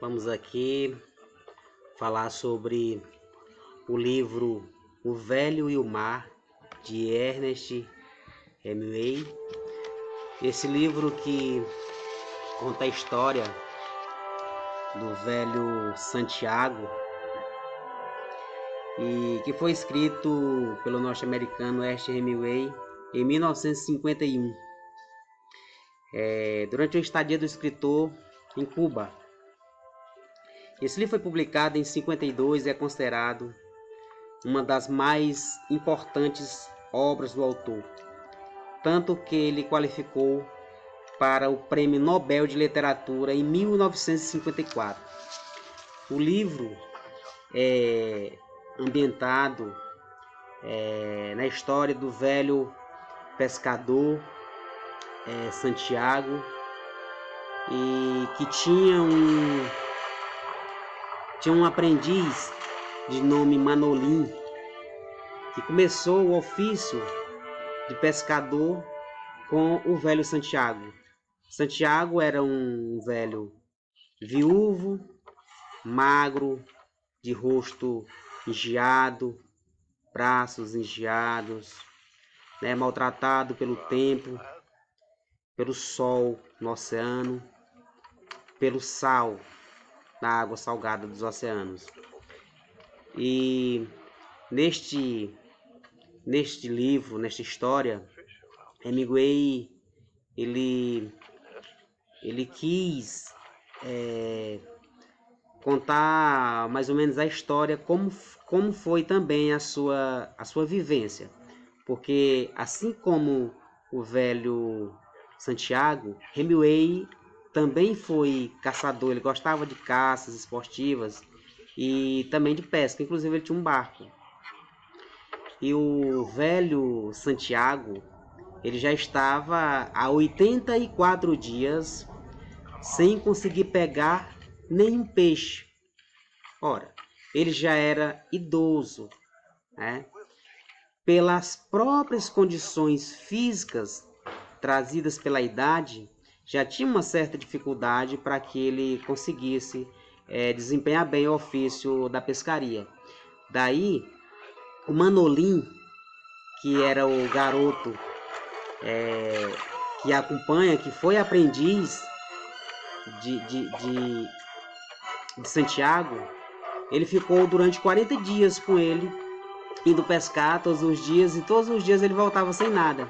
Vamos aqui falar sobre o livro O Velho e o Mar, de Ernest Hemingway. Esse livro que conta a história do velho Santiago e que foi escrito pelo norte-americano Ernest Hemingway em 1951, durante a estadia do escritor em Cuba. Esse livro foi publicado em 52 e é considerado uma das mais importantes obras do autor, tanto que ele qualificou para o Prêmio Nobel de Literatura em 1954. O livro é ambientado na história do velho pescador Santiago, e que tinha um aprendiz de nome Manolim, que começou o ofício de pescador com o velho Santiago. Santiago era um velho viúvo, magro, de rosto engeado, braços engeados, maltratado pelo tempo, pelo sol no oceano, pelo sal na água salgada dos oceanos. E neste livro, nesta história, Hemingway ele quis contar mais ou menos a história, como foi também a sua vivência, porque assim como o velho Santiago, Hemingway também foi caçador. Ele gostava de caças esportivas e também de pesca, inclusive ele tinha um barco. E o velho Santiago, ele já estava há 84 dias sem conseguir pegar nenhum peixe. Ora, ele já era idoso, Pelas próprias condições físicas trazidas pela idade, já tinha uma certa dificuldade para que ele conseguisse desempenhar bem o ofício da pescaria. Daí, o Manolim, que era o garoto que acompanha, que foi aprendiz de Santiago, ele ficou durante 40 dias com ele, indo pescar todos os dias, e todos os dias ele voltava sem nada.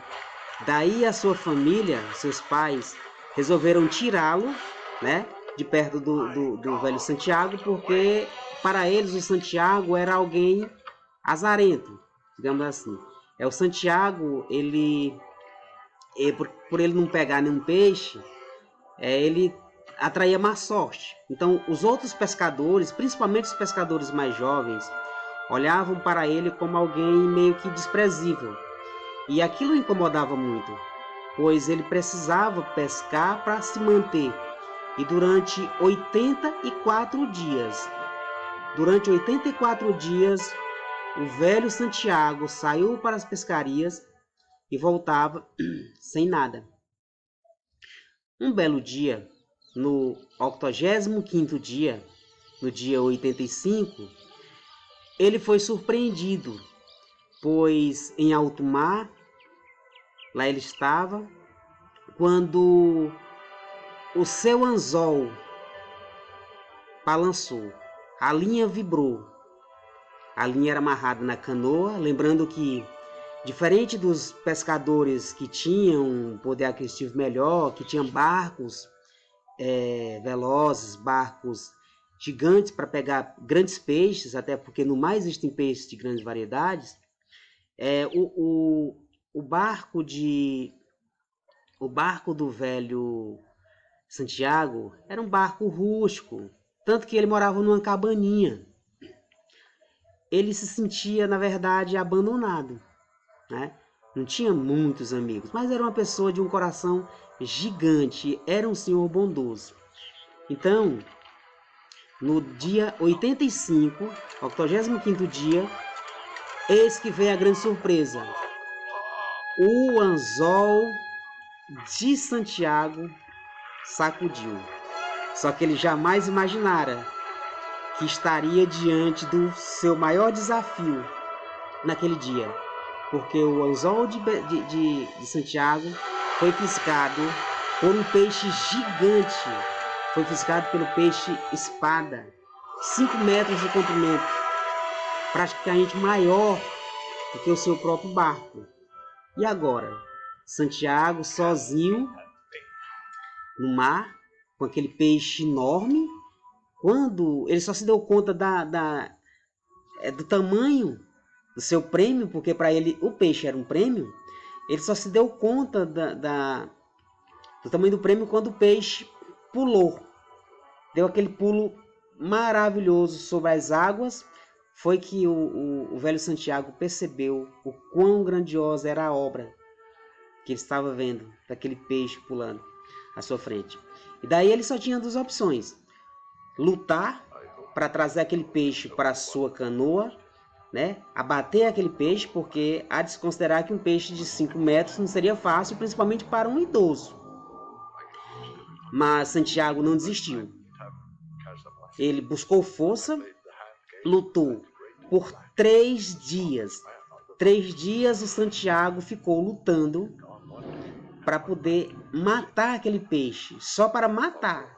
Daí a sua família, seus pais, resolveram tirá-lo, de perto do velho Santiago, porque para eles o Santiago era alguém azarento, digamos assim. O Santiago, por ele não pegar nenhum peixe, ele atraía má sorte. Então os outros pescadores, principalmente os pescadores mais jovens, olhavam para ele como alguém meio que desprezível. E aquilo incomodava muito, pois ele precisava pescar para se manter. E durante 84 dias, o velho Santiago saiu para as pescarias e voltava sem nada. Um belo dia, no 85º dia, no dia 85, ele foi surpreendido, pois em alto mar, lá ele estava, quando o seu anzol balançou, a linha vibrou. A linha era amarrada na canoa, lembrando que, diferente dos pescadores que tinham um poder aquisitivo melhor, que tinham barcos velozes, barcos gigantes para pegar grandes peixes, até porque no mar existem peixes de grandes variedades, o barco do velho Santiago era um barco rústico, tanto que ele morava numa cabaninha. Ele se sentia, na verdade, abandonado, Não tinha muitos amigos, mas era uma pessoa de um coração gigante, era um senhor bondoso. Então, no dia 85, 85º dia, eis que veio a grande surpresa. O anzol de Santiago sacudiu. Só que ele jamais imaginara que estaria diante do seu maior desafio naquele dia, porque o anzol de Santiago foi fisgado por um peixe gigante, foi fisgado pelo peixe espada, 5 metros de comprimento, praticamente maior do que o seu próprio barco. E agora, Santiago sozinho no mar, com aquele peixe enorme, quando ele só se deu conta do tamanho do seu prêmio, porque para ele o peixe era um prêmio, ele só se deu conta do tamanho do prêmio quando o peixe pulou. Deu aquele pulo maravilhoso sobre as águas. Foi que o velho Santiago percebeu o quão grandiosa era a obra que ele estava vendo, daquele peixe pulando à sua frente. E daí ele só tinha duas opções: lutar para trazer aquele peixe para a sua canoa, né? Abater aquele peixe, porque há de se considerar que um peixe de 5 metros não seria fácil, principalmente para um idoso. Mas Santiago não desistiu. Ele buscou força, lutou por 3 dias. 3 dias o Santiago ficou lutando para poder matar aquele peixe, só para matar.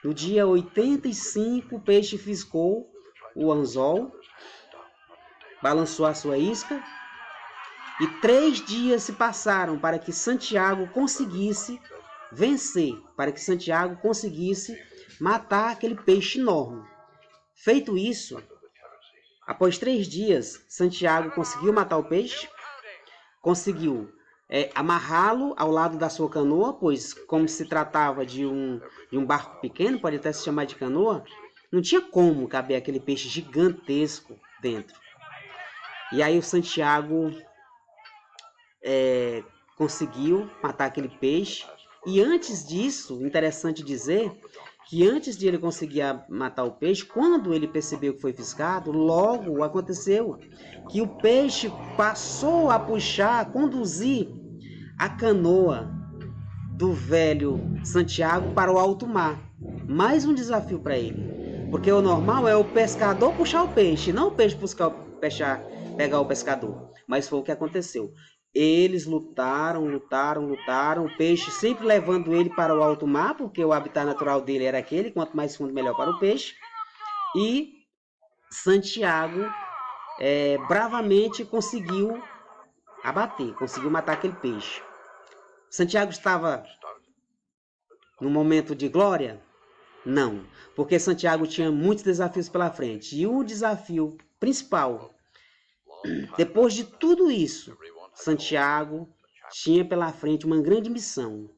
No dia 85, o peixe fisgou o anzol, balançou a sua isca, e 3 dias se passaram para que Santiago conseguisse vencer, para que Santiago conseguisse matar aquele peixe enorme. Feito isso, após 3 dias, Santiago conseguiu matar o peixe, conseguiu amarrá-lo ao lado da sua canoa, pois como se tratava de um barco pequeno, pode até se chamar de canoa, não tinha como caber aquele peixe gigantesco dentro. E aí o Santiago conseguiu matar aquele peixe. E antes disso, interessante dizer que antes de ele conseguir matar o peixe, quando ele percebeu que foi fisgado, logo aconteceu que o peixe passou a puxar, a conduzir a canoa do velho Santiago para o alto mar. Mais um desafio para ele, porque o normal é o pescador puxar o peixe, não o peixe pegar o pescador. Mas foi o que aconteceu. Eles lutaram, o peixe sempre levando ele para o alto mar, porque o habitat natural dele era aquele, quanto mais fundo melhor para o peixe. E Santiago bravamente conseguiu abater, conseguiu matar aquele peixe. Santiago estava no momento de glória? Não, porque Santiago tinha muitos desafios pela frente. E o desafio principal, depois de tudo isso, Santiago tinha pela frente uma grande missão.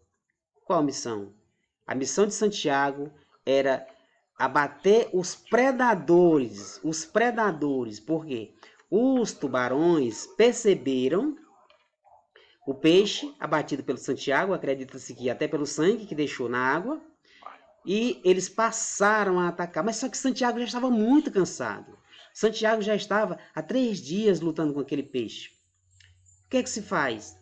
Qual missão? A missão de Santiago era abater os predadores. Por quê? Os tubarões perceberam o peixe abatido pelo Santiago, acredita-se que até pelo sangue que deixou na água, e eles passaram a atacar. Mas só que Santiago já estava muito cansado. Santiago já estava há 3 dias lutando com aquele peixe. O que é que se faz?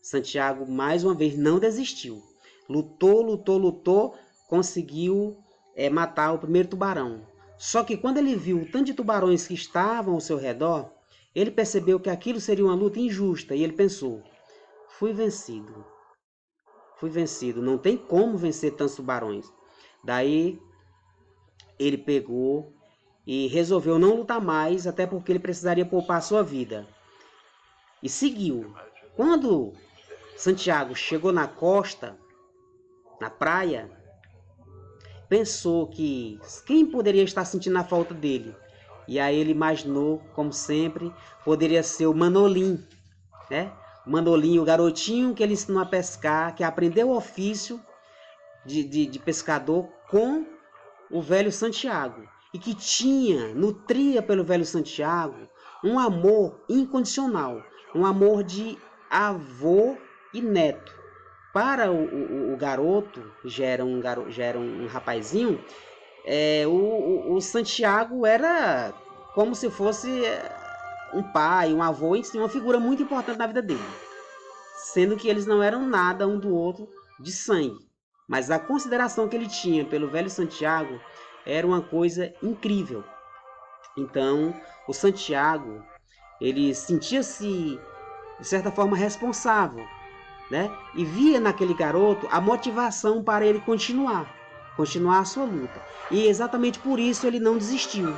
Santiago, mais uma vez, não desistiu. Lutou, conseguiu matar o primeiro tubarão. Só que quando ele viu o tanto de tubarões que estavam ao seu redor, ele percebeu que aquilo seria uma luta injusta e ele pensou: fui vencido, não tem como vencer tantos tubarões. Daí ele pegou e resolveu não lutar mais, até porque ele precisaria poupar a sua vida. E seguiu. Quando Santiago chegou na costa, na praia, pensou que quem poderia estar sentindo a falta dele? E aí ele imaginou, como sempre, poderia ser o Manolim, né? O Manolim, o garotinho que ele ensinou a pescar, que aprendeu o ofício de pescador com o velho Santiago. E que nutria pelo velho Santiago um amor incondicional, um amor de avô e neto. Para o garoto, já era um rapazinho, o Santiago era como se fosse um pai, um avô, uma figura muito importante na vida dele. Sendo que eles não eram nada um do outro de sangue. Mas a consideração que ele tinha pelo velho Santiago era uma coisa incrível. Então, o Santiago, ele sentia-se, de certa forma, responsável, né? E via naquele garoto a motivação para ele continuar a sua luta. E exatamente por isso ele não desistiu.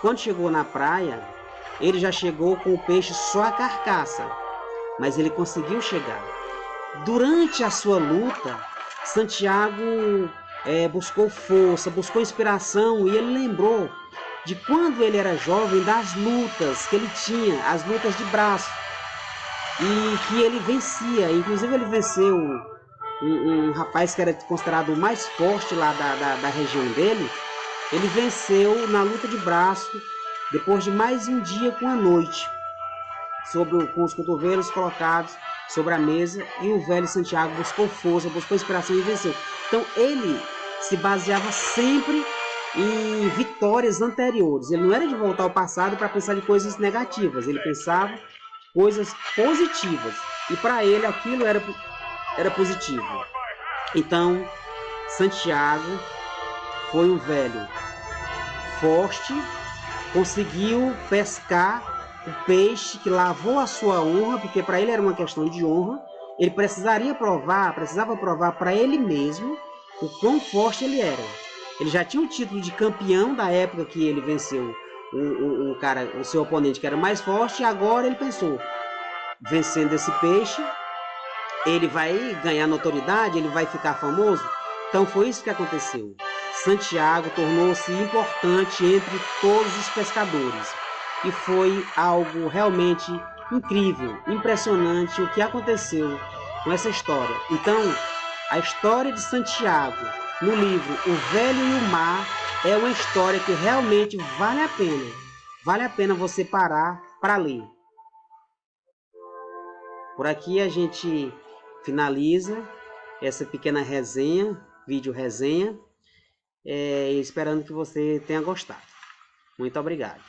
Quando chegou na praia, ele já chegou com o peixe só a carcaça, mas ele conseguiu chegar. Durante a sua luta, Santiago buscou força, buscou inspiração, e ele lembrou de quando ele era jovem, das lutas que ele tinha, as lutas de braço, e que ele vencia. Inclusive ele venceu um rapaz que era considerado o mais forte lá da região dele. Ele venceu na luta de braço, depois de mais um dia com a noite, com os cotovelos colocados sobre a mesa, e o velho Santiago buscou força, buscou inspiração e venceu. Então ele se baseava sempre em vitórias anteriores. Ele não era de voltar ao passado para pensar em coisas negativas, ele pensava coisas positivas, e para ele aquilo era positivo. Então Santiago foi um velho forte, conseguiu pescar o peixe que lavou a sua honra, porque para ele era uma questão de honra. Ele precisava provar para ele mesmo o quão forte ele era. Ele já tinha o título de campeão da época que ele venceu o seu oponente, que era mais forte, e agora ele pensou, vencendo esse peixe, ele vai ganhar notoriedade, ele vai ficar famoso. Então foi isso que aconteceu. Santiago tornou-se importante entre todos os pescadores. E foi algo realmente incrível, impressionante o que aconteceu com essa história. Então, a história de Santiago no livro O Velho e o Mar é uma história que realmente vale a pena. Vale a pena você parar para ler. Por aqui a gente finaliza essa pequena resenha, vídeo resenha, esperando que você tenha gostado. Muito obrigado.